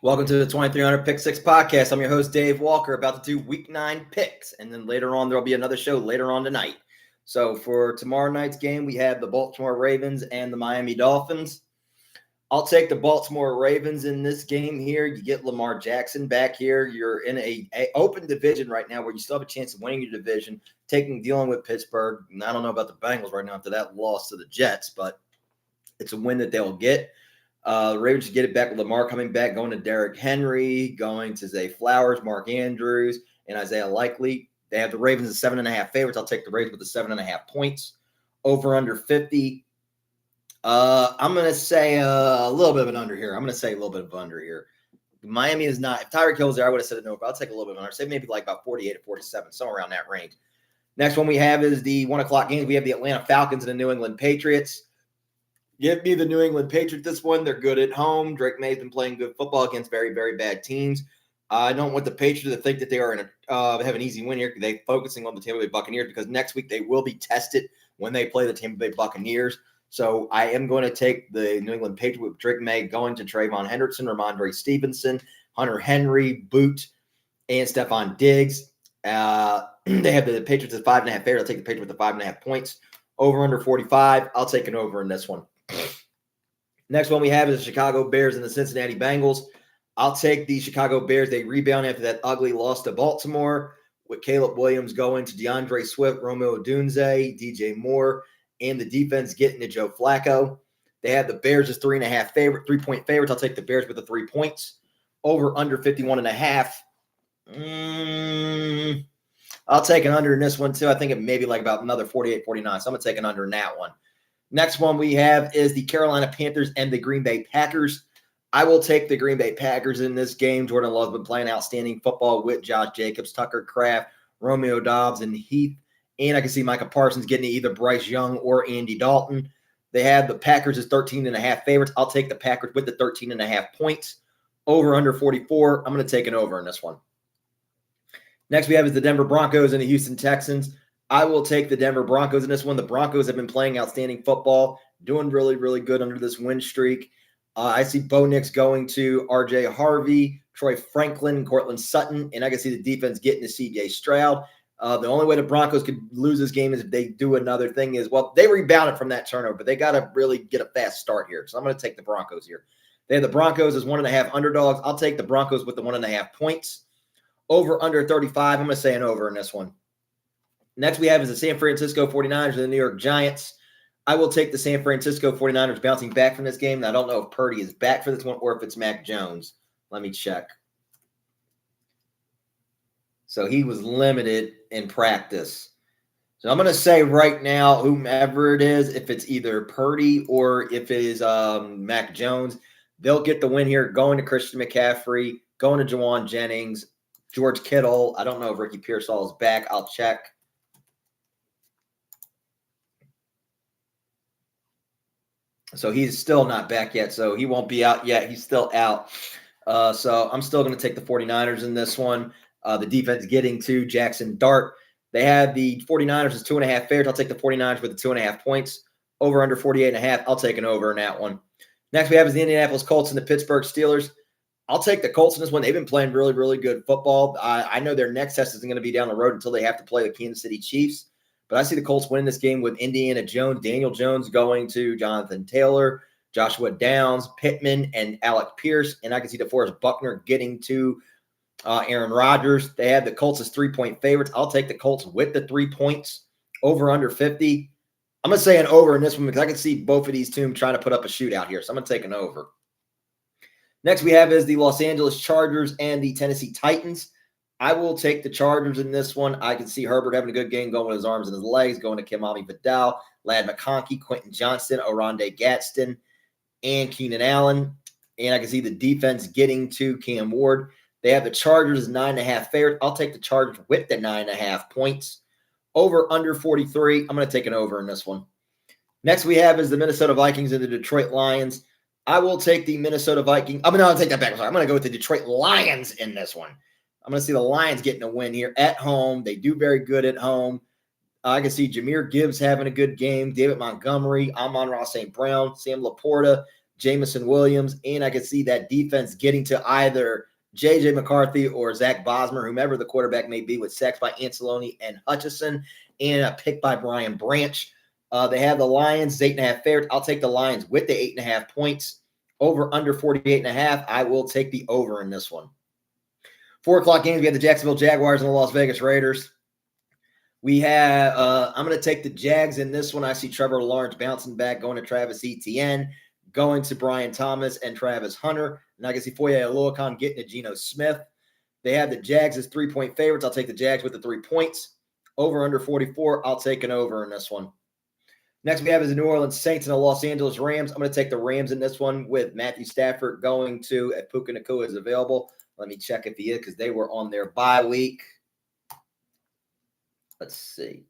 Welcome to the 2300 Pick Six podcast. I'm your host, Dave Walker, about to do week 9 picks. And then later on, there'll be another show later on tonight. So for tomorrow night's game, we have the Baltimore Ravens and the Miami Dolphins. I'll take the Baltimore Ravens in this game here. You get Lamar Jackson back here. You're in a open division right now where you still have a chance of winning your division, dealing with Pittsburgh. And I don't know about the Bengals right now after that loss to the Jets, but it's a win that they'll get. The Ravens get it back with Lamar coming back, going to Derrick Henry, going to Zay Flowers, Mark Andrews, and Isaiah Likely. They have the Ravens as 7.5 favorites. I'll take the Ravens with the 7.5 points. Over under 50. I'm going to say a little bit of an under here. Miami is not. If Tyreek Hill's there, I would have said it no, but I'll take a little bit of an under. Say maybe like about 48 to 47, somewhere around that range. Next one we have is the 1 o'clock games. We have the Atlanta Falcons and the New England Patriots. Give me the New England Patriots this one. They're good at home. Drake May's been playing good football against very, very bad teams. I don't want the Patriots to think that they are have an easy win here. They're focusing on the Tampa Bay Buccaneers because next week they will be tested when they play the Tampa Bay Buccaneers. So I am going to take the New England Patriots with Drake May going to Trayvon Henderson, Ramondre Stevenson, Hunter Henry, Boot, and Stephon Diggs. They have the Patriots at 5.5 favorites. I'll take the Patriots with the 5.5 points. Over under 45. I'll take an over in this one. Next one we have is the Chicago Bears and the Cincinnati Bengals. I'll take the Chicago Bears. They rebound after that ugly loss to Baltimore with Caleb Williams going to DeAndre Swift, Romeo Odunze, DJ Moore, and the defense getting to Joe Flacco. They have the Bears as 3.5 favorites. I'll take the Bears with the 3 points. Over under 51.5. I'll take an under in this one too. I think it may be like about another 48, 49. So I'm going to take an under in that one. Next one we have is the Carolina Panthers and the Green Bay Packers. I will take the Green Bay Packers in this game. Jordan Love's been playing outstanding football with Josh Jacobs, Tucker Kraft, Romeo Doubs, and Heath. And I can see Micah Parsons getting to either Bryce Young or Andy Dalton. They have the Packers as 13.5 favorites. I'll take the Packers with the 13.5 points. Over under 44. I'm going to take an over in this one. Next we have is the Denver Broncos and the Houston Texans. I will take the Denver Broncos in this one. The Broncos have been playing outstanding football, doing really, really good under this win streak. I see Bo Nix going to R.J. Harvey, Troy Franklin, Cortland Sutton, and I can see the defense getting to C.J. Stroud. The only way the Broncos could lose this game is if they do another thing is, well, they rebounded from that turnover, but they got to really get a fast start here. So I'm going to take the Broncos here. They have the Broncos as 1.5 underdogs. I'll take the Broncos with the 1.5 points. Over under 35. I'm going to say an over in this one. Next we have is the San Francisco 49ers and the New York Giants. I will take the San Francisco 49ers bouncing back from this game. And I don't know if Purdy is back for this one or if it's Mac Jones. Let me check. So he was limited in practice. So I'm going to say right now, whomever it is, if it's either Purdy or if it is Mac Jones, they'll get the win here going to Christian McCaffrey, going to Jawan Jennings, George Kittle. I don't know if Ricky Pearsall is back. I'll check. So he's still not back yet, so he won't be out yet. He's still out. So I'm still going to take the 49ers in this one. The defense getting to Jackson Dart. They have the 49ers as 2.5 favorites. I'll take the 49ers with the 2.5 points. Over under 48.5. I'll take an over in that one. Next we have is the Indianapolis Colts and the Pittsburgh Steelers. I'll take the Colts in this one. They've been playing really, really good football. I know their next test isn't going to be down the road until they have to play the Kansas City Chiefs. But I see the Colts winning this game with Indiana Jones, Daniel Jones going to Jonathan Taylor, Joshua Downs, Pittman, and Alec Pierce. And I can see DeForest Buckner getting to Aaron Rodgers. They have the Colts as 3-point favorites. I'll take the Colts with the 3 points. Over under 50. I'm going to say an over in this one because I can see both of these teams trying to put up a shootout here. So I'm going to take an over. Next we have is the Los Angeles Chargers and the Tennessee Titans. I will take the Chargers in this one. I can see Herbert having a good game going with his arms and his legs, going to Kimani Vidal, Ladd McConkey, Quentin Johnston, Oronde Gadsden, and Keenan Allen. And I can see the defense getting to Cam Ward. They have the Chargers as 9.5 favorites. I'll take the Chargers with the 9.5 points. Over under 43. I'm going to take an over in this one. Next we have is the Minnesota Vikings and the Detroit Lions. I will take the Minnesota Vikings. I'm going to take that back. I'm going to go with the Detroit Lions in this one. I'm going to see the Lions getting a win here at home. They do very good at home. I can see Jahmyr Gibbs having a good game. David Montgomery, Amon-Ra St. Brown, Sam Laporta, Jamison Williams, and I could see that defense getting to either J.J. McCarthy or Zach Bosmer, whomever the quarterback may be, with sacks by Anceloni and Hutchison, and a pick by Brian Branch. They have the Lions, 8.5 favorites. I'll take the Lions with the 8.5 points. Over under 48.5. I will take the over in this one. 4 o'clock games, we have the Jacksonville Jaguars and the Las Vegas Raiders. We have, I'm going to take the Jags in this one. I see Trevor Lawrence bouncing back, going to Travis Etienne, going to Brian Thomas and Travis Hunter. And I can see Foye Oluokun getting to Geno Smith. They have the Jags as 3-point favorites. I'll take the Jags with the 3 points. Over under 44. I'll take an over in this one. Next, we have is the New Orleans Saints and the Los Angeles Rams. I'm going to take the Rams in this one with Matthew Stafford going to, if Puka Nacua is available. Let me check if he is, because they were on their bye week. Let's see.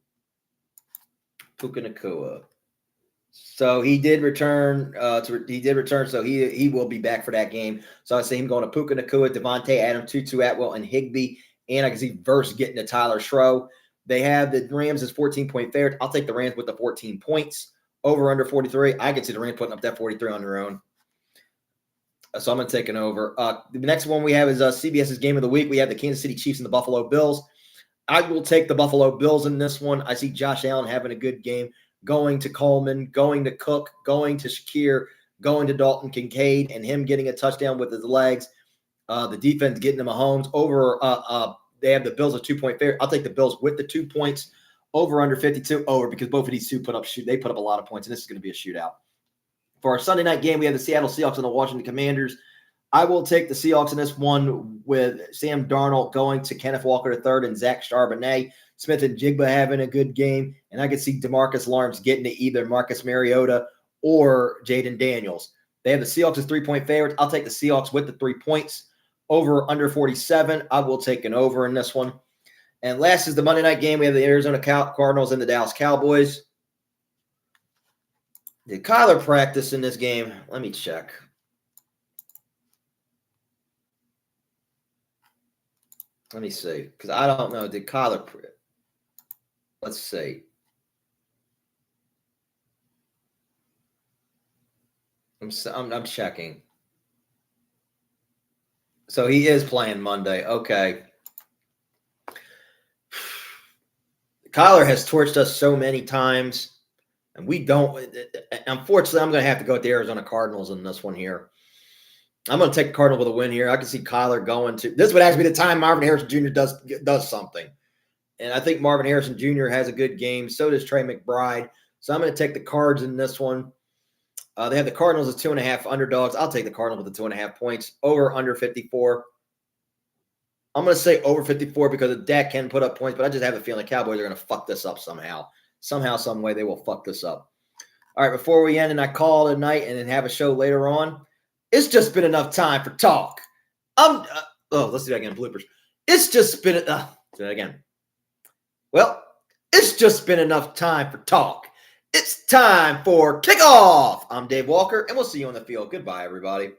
Puka Nacua. So he did return. So he will be back for that game. So I see him going to Puka Nacua, Devontae Adams, Tutu Atwell, and Higbee. And I can see Verse getting to Tyler Schroe. They have the Rams as 14-point favorite. I'll take the Rams with the 14 points. Over under 43. I can see the Rams putting up that 43 on their own. So I'm going to take an over. The next one we have is CBS's Game of the Week. We have the Kansas City Chiefs and the Buffalo Bills. I will take the Buffalo Bills in this one. I see Josh Allen having a good game, going to Coleman, going to Cook, going to Shakir, going to Dalton Kincaid, and him getting a touchdown with his legs. The defense getting to Mahomes. Over, they have the Bills a 2-point favorite. I'll take the Bills with the 2 points. Over under 52. Over, because both of these two put up a lot of points, and this is going to be a shootout. For our Sunday night game, we have the Seattle Seahawks and the Washington Commanders. I will take the Seahawks in this one with Sam Darnold going to Kenneth Walker III and Zach Charbonnet. Smith and Jigba having a good game. And I could see DeMarcus Lawrence getting to either Marcus Mariota or Jaden Daniels. They have the Seahawks as 3-point favorites. I'll take the Seahawks with the 3 points. Over under 47. I will take an over in this one. And last is the Monday night game. We have the Arizona Cardinals and the Dallas Cowboys. Did Kyler practice in this game? Let me check. Let me see, because I don't know. Did Kyler? Let's see. I'm checking. So he is playing Monday. Okay. Kyler has torched us so many times, and we don't. Unfortunately, I'm going to have to go with the Arizona Cardinals in this one here. I'm going to take the Cardinal with a win here. I can see Kyler going to – this would actually be the time Marvin Harrison Jr. does something. And I think Marvin Harrison Jr. has a good game. So does Trey McBride. So I'm going to take the Cards in this one. They have the Cardinals as 2.5 underdogs. I'll take the Cardinals with the 2.5 points. Over under 54. I'm going to say over 54 because Dak can put up points, but I just have a feeling the Cowboys are going to fuck this up somehow. Somehow, some way, they will fuck this up. All right, before we end and I call it a night and then have a show later on, it's just been enough time for talk. Let's do that again. Bloopers. It's just been do that again. Well, it's just been enough time for talk. It's time for kickoff. I'm Dave Walker, and we'll see you on the field. Goodbye, everybody.